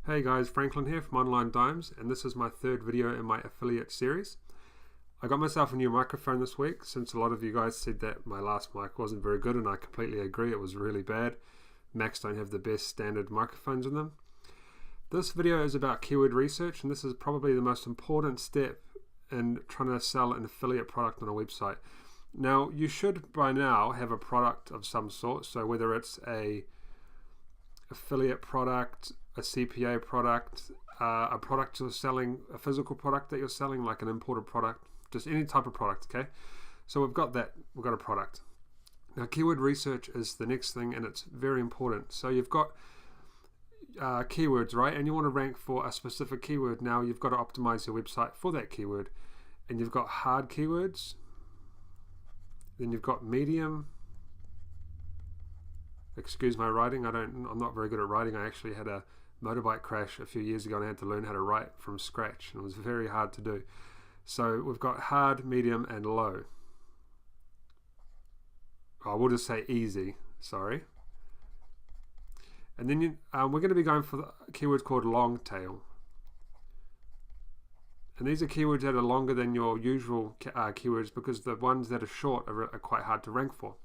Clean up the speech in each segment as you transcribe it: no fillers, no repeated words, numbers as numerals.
Hey guys, Franklin here from Online Dimes, and this is my third video in my affiliate series. I got myself a new microphone this week since a lot of you guys said that my last mic wasn't very good, and I completely agree, it was really bad. Macs don't have the best standard microphones in them. This video is about keyword research, and this is probably the most important step in trying to sell an affiliate product on a website. Now, you should by now have a product of some sort, so whether it's a affiliate product, a CPA product, a product you're selling, a physical product that you're selling, like an imported product, just any type of product, okay? So we've got that, we've got a product. Now keyword research is the next thing, and it's very important. So you've got keywords, right? And you want to rank for a specific keyword. Now you've got to optimize your website for that keyword. And you've got hard keywords, then you've got medium. Excuse my writing, I'm not very good at writing. I actually had a motorbike crash a few years ago and I had to learn how to write from scratch, and it was very hard to do. So we've got hard, medium, and low. Oh, we'll just say easy, sorry. And then we're going to be going for the keyword called long tail. And these are keywords that are longer than your usual keywords, because the ones that are short are quite hard to rank for.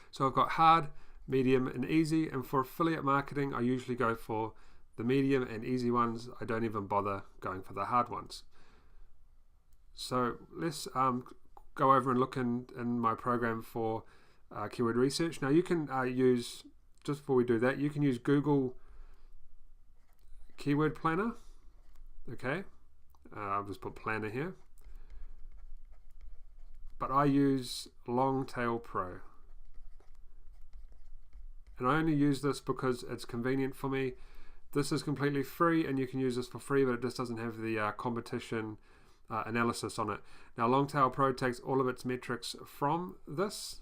So I've got hard, medium, and easy, and for affiliate marketing I usually go for the medium and easy ones. I don't even bother going for the hard ones. So let's go over and look in my program for keyword research. Now you can use, just before we do that, you can use Google Keyword Planner. Okay, I'll just put planner here, but I use Longtail Pro. And I only use this because it's convenient for me. This is completely free, and you can use this for free, but it just doesn't have the competition analysis on it. Now Longtail Pro takes all of its metrics from this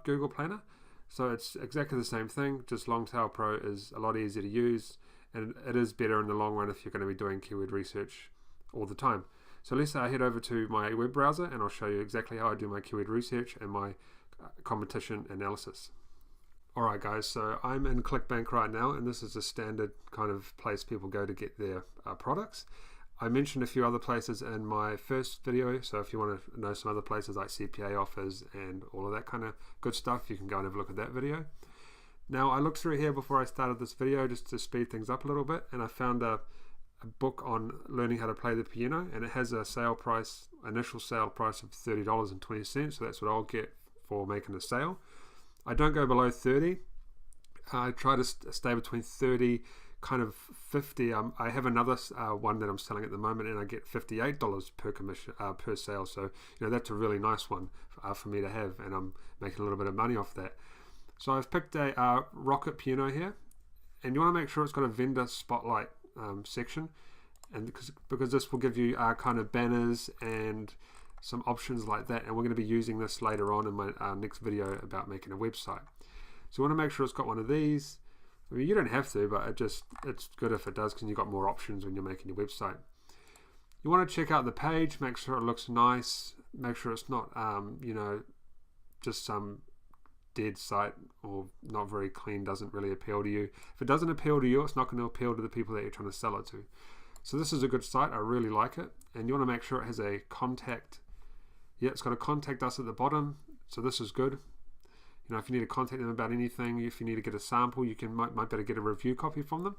Google Planner, so it's exactly the same thing, just Longtail Pro is a lot easier to use, and it is better in the long run if you're going to be doing keyword research all the time. So let's head over to my web browser, and I'll show you exactly how I do my keyword research and my competition analysis. Alright guys, so I'm in ClickBank right now, and this is a standard kind of place people go to get their products. I mentioned a few other places in my first video, so if you want to know some other places like CPA offers and all of that kind of good stuff, you can go and have a look at that video. Now I looked through here before I started this video just to speed things up a little bit, and I found a book on learning how to play the piano, and it has a sale price, initial sale price of $30.20, so that's what I'll get for making a sale. I don't go below 30. I try to stay between 30, kind of 50. I have another one that I'm selling at the moment, and I get $58 per commission per sale. So that's a really nice one for me to have, and I'm making a little bit of money off that. So I've picked a Rocket piano here, and you want to make sure it's got a vendor spotlight section, and because this will give you kind of banners and some options like that, and we're going to be using this later on in my next video about making a website. So we want to make sure it's got one of these. I mean, you don't have to, but it's good if it does, because you've got more options when you're making your website. You want to check out the page, make sure it looks nice, make sure it's not just some dead site or not very clean, doesn't really appeal to you. If it doesn't appeal to you, it's not going to appeal to the people that you're trying to sell it to. So this is a good site, I really like it, and you want to make sure it has a contact. Yeah, it's got a contact us at the bottom, so this is good. If you need to contact them about anything, if you need to get a sample, you might better get a review copy from them.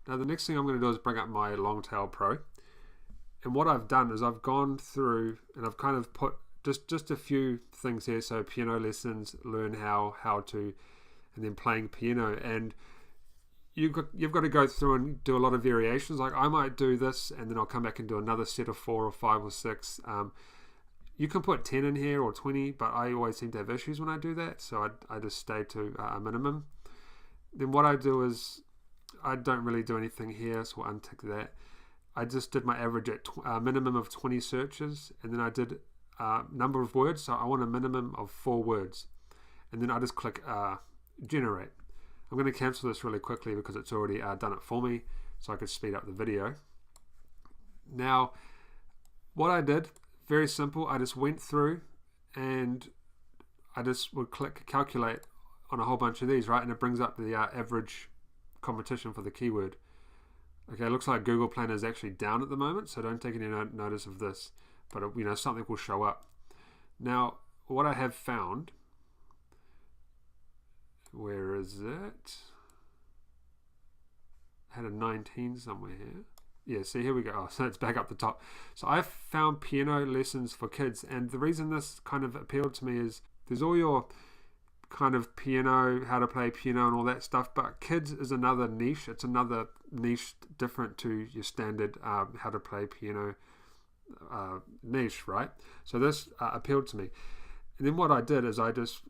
Now the next thing I'm going to do is bring up my Longtail Pro, and what I've done is I've gone through and I've kind of put just a few things here. So piano lessons, learn how to, and then playing piano, and you've got to go through and do a lot of variations. Like I might do this, and then I'll come back and do another set of 4 or 5 or 6. You can put 10 in here or 20, but I always seem to have issues when I do that, so I just stay to a minimum. Then what I do is I don't really do anything here, so I'll untick that. I just did my average at a minimum of 20 searches, and then I did number of words, so I want a minimum of 4 words, and then I just click generate. I'm going to cancel this really quickly because it's already done it for me, so I could speed up the video. Now what I did, very simple, I just went through and I just would click calculate on a whole bunch of these, right, and it brings up the average competition for the keyword. Okay, it looks like Google Planner is actually down at the moment, so don't take any notice of this, but something will show up. Now, what I have found, where is it? I had a 19 somewhere here. Yeah, see, here we go. Oh, so it's back up the top. So I've found piano lessons for kids, and the reason this kind of appealed to me is there's all your kind of piano, how to play piano and all that stuff, but kids is another niche. It's another niche different to your standard how to play piano niche, right? So this appealed to me. And then what I did is I just,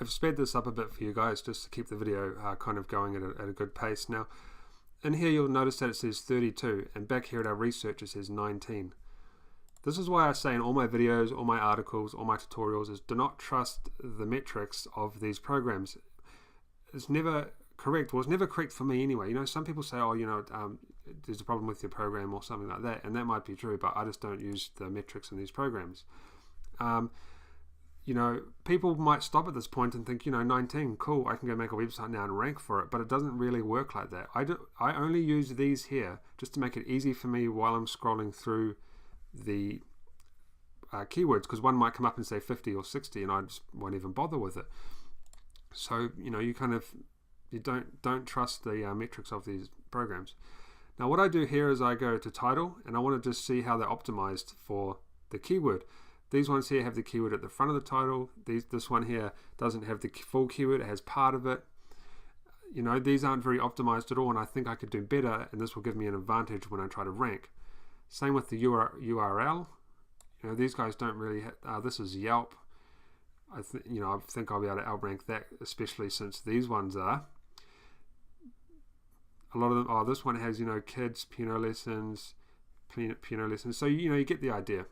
I've sped this up a bit for you guys just to keep the video kind of going at a good pace. Now, in here you'll notice that it says 32, and back here at our research it says 19. This is why I say in all my videos, all my articles, all my tutorials is do not trust the metrics of these programs. It's never correct. Well, it's never correct for me anyway. Some people say, there's a problem with your program or something like that, and that might be true, but I just don't use the metrics in these programs. People might stop at this point and think, 19, cool, I can go make a website now and rank for it, but it doesn't really work like that. I only use these here just to make it easy for me while I'm scrolling through the keywords, because one might come up and say 50 or 60 and I just won't even bother with it. So you don't trust the metrics of these programs. Now what I do here is I go to title and I want to just see how they're optimized for the keyword. These ones here have the keyword at the front of the title. This one here doesn't have the full keyword, it has part of it. These aren't very optimized at all, and I think I could do better, and this will give me an advantage when I try to rank. Same with the URL. These guys don't really this is Yelp. I think I'll be able to outrank that, especially since these ones are. A lot of them, this one has, kids, piano lessons. So, you get the idea.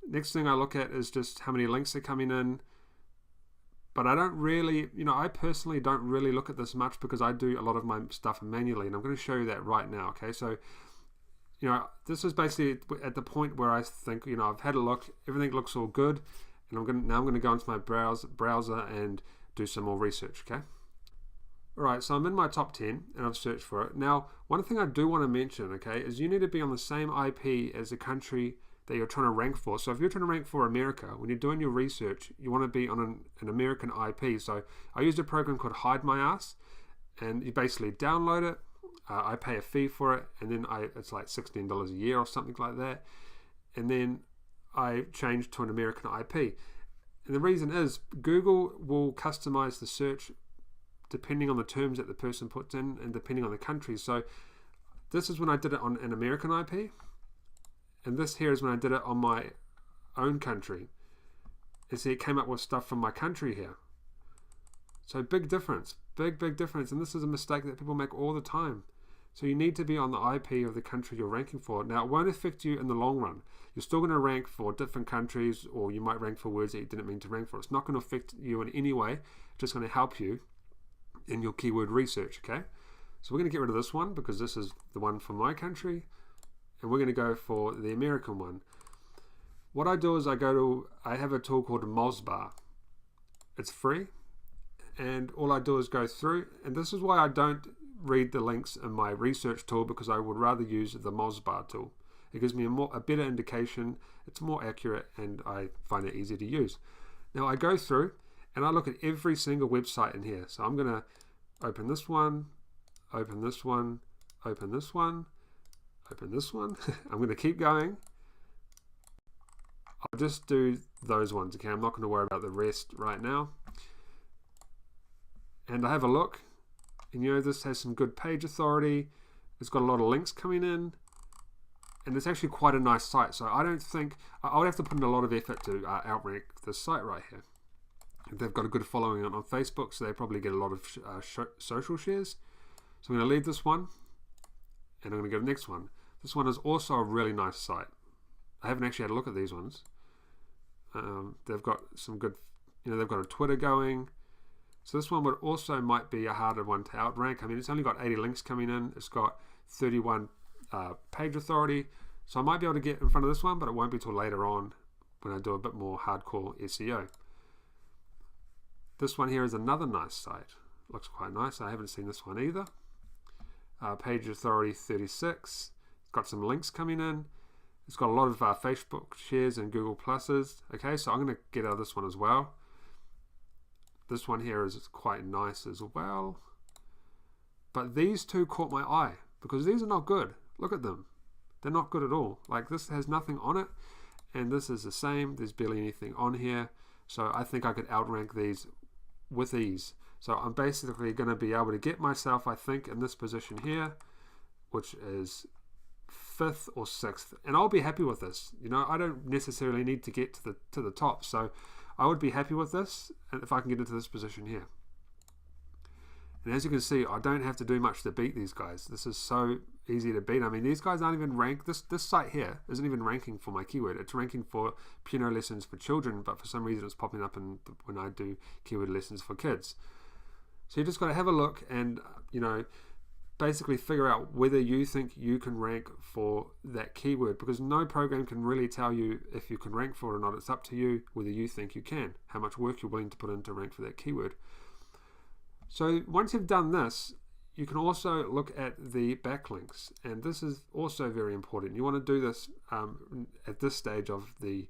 Next thing I look at is just how many links are coming in. But I don't really, I personally don't really look at this much because I do a lot of my stuff manually, and I'm going to show you that right now, okay? So, this is basically at the point where I think, I've had a look, everything looks all good, and I'm going to go into my browser and do some more research, okay? Alright, so I'm in my top 10 and I've searched for it. Now, one thing I do want to mention, okay, is you need to be on the same IP as the country that you're trying to rank for. So if you're trying to rank for America, when you're doing your research, you want to be on an American IP. So I used a program called Hide My Ass, and you basically download it. I pay a fee for it, and then it's like $16 a year or something like that. And then I changed to an American IP. And the reason is Google will customize the search depending on the terms that the person puts in and depending on the country. So this is when I did it on an American IP, and this here is when I did it on my own country. And see, it came up with stuff from my country here. So big difference, big difference. And this is a mistake that people make all the time. So you need to be on the IP of the country you're ranking for. Now, it won't affect you in the long run. You're still going to rank for different countries, or you might rank for words that you didn't mean to rank for. It's not going to affect you in any way. It's just going to help you in your keyword research, okay? So we're going to get rid of this one because this is the one for my country, and we're going to go for the American one. What I do is I have a tool called Mozbar. It's free, and all I do is go through, and this is why I don't read the links in my research tool, because I would rather use the Mozbar tool. It gives me a better indication, it's more accurate, and I find it easier to use. Now I go through and I look at every single website in here. So I'm going to open this one, open this one, open this one, open this one. I'm going to keep going. I'll just do those ones, okay? I'm not going to worry about the rest right now. And I have a look, and this has some good page authority. It's got a lot of links coming in, and it's actually quite a nice site. So I don't think, I would have to put in a lot of effort to outrank this site right here. They've got a good following on Facebook, so they probably get a lot of social shares. So I'm going to leave this one, and I'm going to go to the next one. This one is also a really nice site. I haven't actually had a look at these ones. They've got some good, they've got a Twitter going. So this one might be a harder one to outrank. I mean, it's only got 80 links coming in. It's got 31 page authority. So I might be able to get in front of this one, but it won't be till later on when I do a bit more hardcore SEO. This one here is another nice site. looks quite nice. I haven't seen this one either. Page authority 36. It's got some links coming in. It's got a lot of Facebook shares and Google Pluses. Okay, so I'm going to get out of this one as well. This one here is quite nice as well. But these two caught my eye because these are not good. Look at them. They're not good at all. Like, this has nothing on it, and this is the same. There's barely anything on here. So I think I could outrank these with ease. So I'm basically going to be able to get myself, I think, in this position here, which is 5th or 6th, and I'll be happy with this. You know, I don't necessarily need to get to the top, so I would be happy with this, and if I can get into this position here. And as you can see, I don't have to do much to beat these guys. This is so easy to beat. I mean, these guys aren't even ranked. This site here isn't even ranking for my keyword. It's ranking for piano lessons for children, but for some reason it's popping up when I do keyword lessons for kids. So you just got to have a look and, you know, basically figure out whether you think you can rank for that keyword, because no program can really tell you if you can rank for it or not. It's up to you whether you think you can, how much work you're willing to put in to rank for that keyword. So once you've done this, you can also look at the backlinks, and this is also very important. You want to do this at this stage of the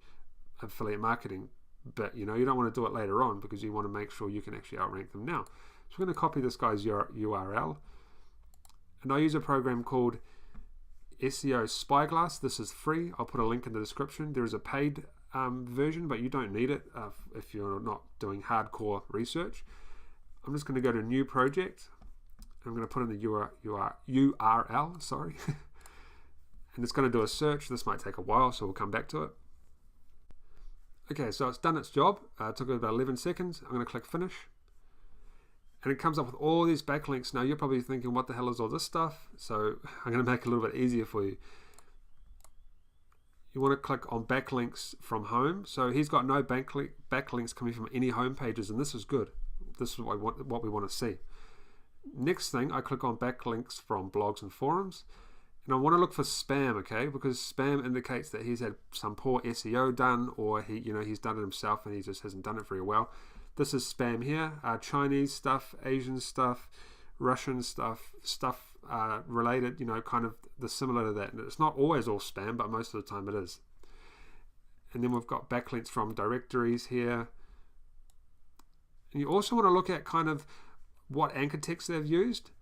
affiliate marketing bit. You know, you don't want to do it later on because you want to make sure you can actually outrank them now. So we're going to copy this guy's URL, and I use a program called SEO Spyglass. This is free. I'll put a link in the description. There is a paid version, but you don't need it if you're not doing hardcore research. I'm just going to go to new project. I'm going to put in the URL, sorry. And it's going to do a search. This might take a while, so we'll come back to it. Okay, so it's done its job. It took about 11 seconds. I'm going to click finish. And it comes up with all these backlinks. Now you're probably thinking, what the hell is all this stuff? So I'm going to make it a little bit easier for you. You want to click on backlinks from home. So he's got no backlinks coming from any home pages, and this is good. This is what we want to see. Next thing, I click on backlinks from blogs and forums, and I want to look for spam, okay? Because spam indicates that he's had some poor SEO done, or he's done it himself and he just hasn't done it very well. This is spam here. Chinese stuff, Asian stuff, Russian stuff related, kind of the similar to that. And it's not always all spam, but most of the time it is. And then we've got backlinks from directories here. And you also want to look at kind of what anchor text they've used.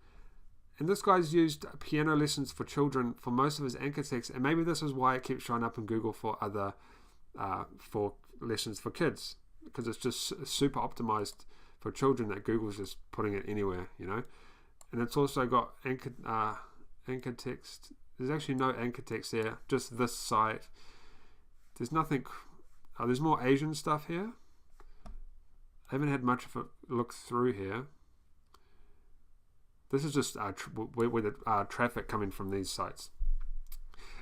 And this guy's used piano lessons for children for most of his anchor text, and maybe this is why it keeps showing up in Google for other for lessons for kids, because it's just super optimized for children that Google's just putting it anywhere, And it's also got anchor text. There's actually no anchor text here, just this site. There's nothing. There's more Asian stuff here. I haven't had much of a look through here. This is just where the traffic coming from these sites.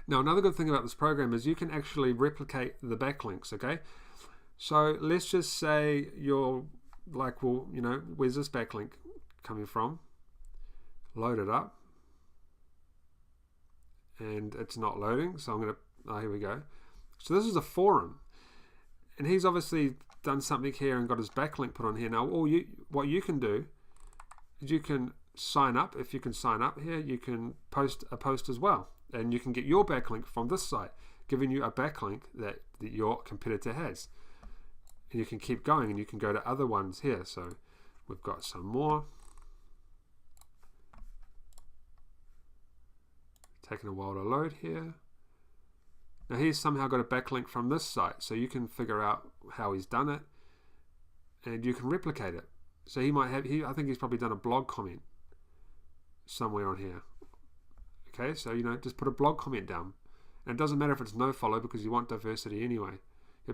Now, another good thing about this program is you can actually replicate the backlinks, okay? So let's just say you're like, well, where's this backlink coming from? Load it up. And it's not loading, so I'm going to, here we go. So this is a forum. And he's obviously done something here and got his backlink put on here. Now, what you can do is you can sign up. If you can sign up here, you can post a post as well, and you can get your backlink from this site, giving you a backlink that your competitor has. And you can keep going, and you can go to other ones here. So we've got some more. Taking a while to load here. Now he's somehow got a backlink from this site, so you can figure out how he's done it, and you can replicate it. So he might have, I think he's probably done a blog comment somewhere on here. Okay, so just put a blog comment down, and it doesn't matter if it's no follow because you want diversity anyway.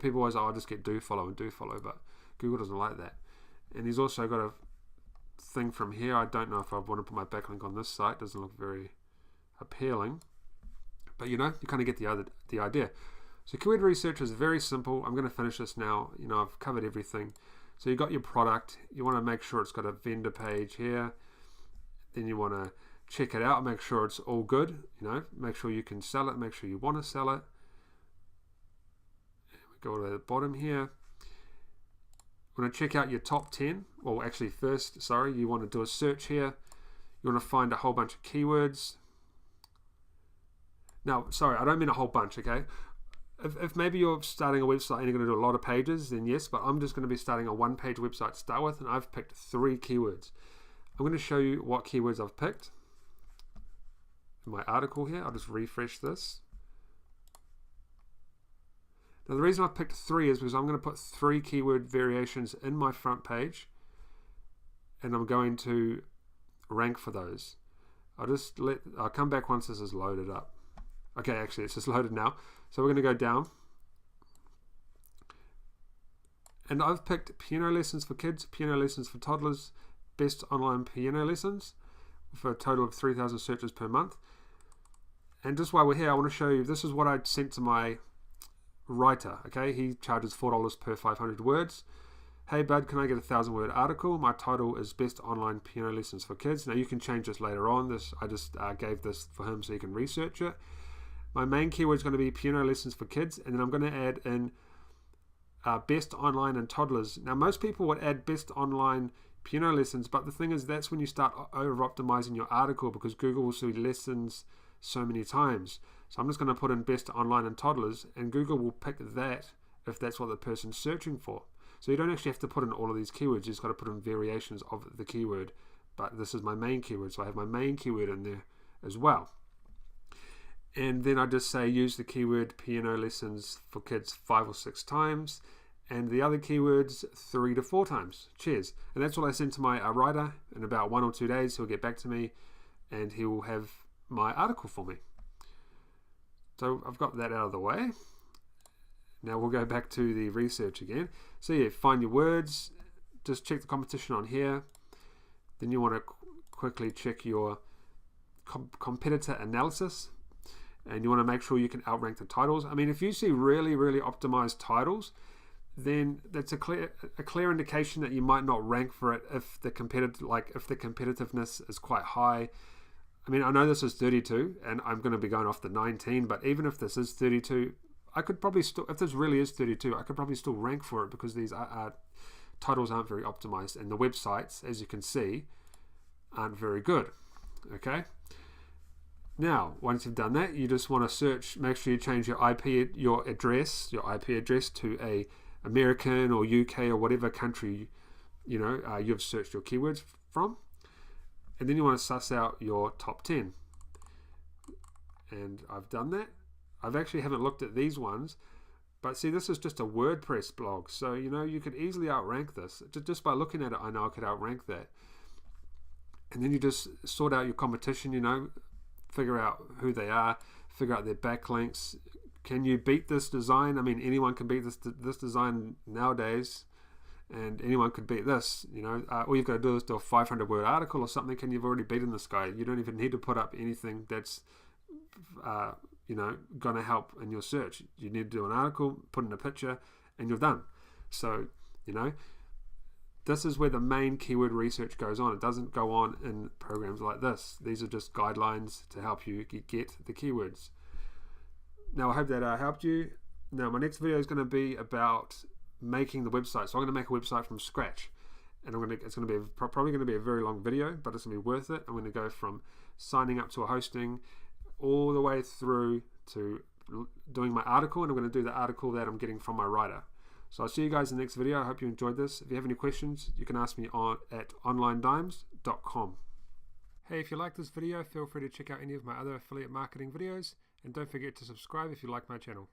People always, I'll just get do follow, but Google doesn't like that. And he's also got a thing from here. I don't know if I want to put my backlink on this site. It doesn't look very appealing. But you kind of get the idea. So keyword research is very simple. I'm going to finish this now. I've covered everything. So you got your product. You want to make sure it's got a vendor page here. Then you want to check it out. Make sure it's all good. Make sure you can sell it. Make sure you want to sell it. We go to the bottom here. want to check out your top 10. Well, actually first, sorry, you want to do a search here. You want to find a whole bunch of keywords. Now, sorry, I don't mean a whole bunch, okay? If maybe you're starting a website and you're going to do a lot of pages, then yes, but I'm just going to be starting a one-page website to start with, and I've picked 3 keywords. I'm going to show you what keywords I've picked in my article here. I'll just refresh this. Now the reason I've picked 3 is because I'm going to put 3 keyword variations in my front page, and I'm going to rank for those. I'll come back once this is loaded up. Okay, actually it's just loaded now. So we're going to go down. And I've picked piano lessons for kids, piano lessons for toddlers, best online piano lessons for a total of 3,000 searches per month. And just while we're here, I want to show you, this is what I sent to my writer. Okay, he charges $4 per 500 words. Hey bud, can I get a 1,000-word article? My title is Best Online Piano Lessons for Kids. Now you can change this later on. I just gave this for him so you can research it. My main keyword is going to be piano lessons for kids, and then I'm going to add in best online and toddlers. Now most people would add best online piano lessons, but the thing is that's when you start over-optimizing your article, because Google will see lessons so many times. So I'm just going to put in best online and toddlers, and Google will pick that if that's what the person's searching for. So you don't actually have to put in all of these keywords, you just got to put in variations of the keyword. But this is my main keyword, so I have my main keyword in there as well. And then I just say use the keyword piano lessons for kids 5 or 6 times, and the other keywords 3 to 4 times. Cheers. And that's what I send to my writer. In about 1 or 2 days he'll get back to me and he will have my article for me. So I've got that out of the way. Now we'll go back to the research again. So yeah, find your words, just check the competition on here. Then you want to quickly check your competitor analysis, and you want to make sure you can outrank the titles. I mean, if you see really, really optimized titles, then that's a clear indication that you might not rank for it if the competitiveness is quite high. I mean, I know this is 32, and I'm going to be going off the 19, but even if this is 32, I could probably still, if this really is 32, I could probably still rank for it, because these titles aren't very optimized, and the websites, as you can see, aren't very good. Okay. Now, once you've done that, you just want to search. Make sure you change your IP address to a American or UK or whatever country you've searched your keywords from, and then you want to suss out your top 10. And I've done that. I've actually haven't looked at these ones, but see, this is just a WordPress blog, so you could easily outrank this just by looking at it. I know I could outrank that. And then you just sort out your competition. Figure out who they are, figure out their backlinks. Can you beat this design? I mean, anyone can beat this design nowadays, and anyone could beat this. All you've got to do is do a 500-word article or something, and you've already beaten this guy. You don't even need to put up anything that's going to help in your search. You need to do an article, put in a picture, and you're done. So this is where the main keyword research goes on. It doesn't go on in programs like this. These are just guidelines to help you get the keywords. Now, I hope that helped you. Now, my next video is going to be about making the website. So I'm going to make a website from scratch, and it's going to be probably going to be a very long video, but it's going to be worth it. I'm going to go from signing up to a hosting all the way through to doing my article, and I'm going to do the article that I'm getting from my writer. So I'll see you guys in the next video. I hope you enjoyed this. If you have any questions, you can ask me at onlinedimes.com. Hey, if you like this video, feel free to check out any of my other affiliate marketing videos, and don't forget to subscribe if you like my channel.